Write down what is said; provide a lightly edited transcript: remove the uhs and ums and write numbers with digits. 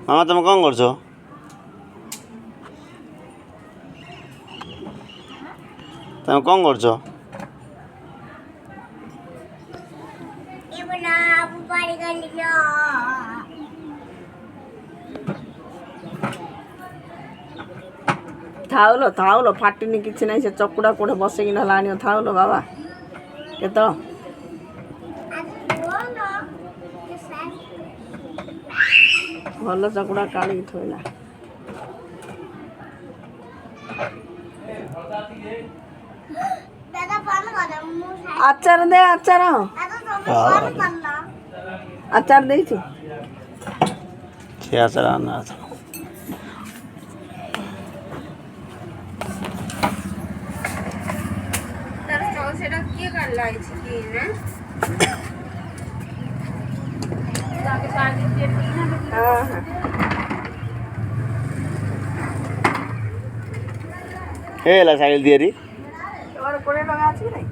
ମାମା ତମେ କ'ଣ କରୁଛ? ତମେ କ'ଣ କରୁଛ? ଥାଉଲୋ ଥାଉଲୋ ଫାଟିନି କିଛି ନାହିଁ। ସେ ଚକୁଡ଼ା କୋଉଠି ବସେଇକି ନହେଲେ ଆଣିବ। ଥାଉଲୋ ବାବା କେତେବେଳେ ଭଲ ଚକୁଡ଼ା କାଢ଼ିକି ଥୋଇଲା। ଆଚାର ଦେ ଆଚାର ଆଚାର ଦେଇଛୁ। ସେ ଆଚାର ଆଣ ଆଚାର। ସେଟା କିଏ କାଢ଼ିଲା ହେଇଛି କି ନା ହେଇଗଲା ସାଇକେଲ ତିଆରି। 20 ଟଙ୍କା ଅଛି କି ନାଇଁ?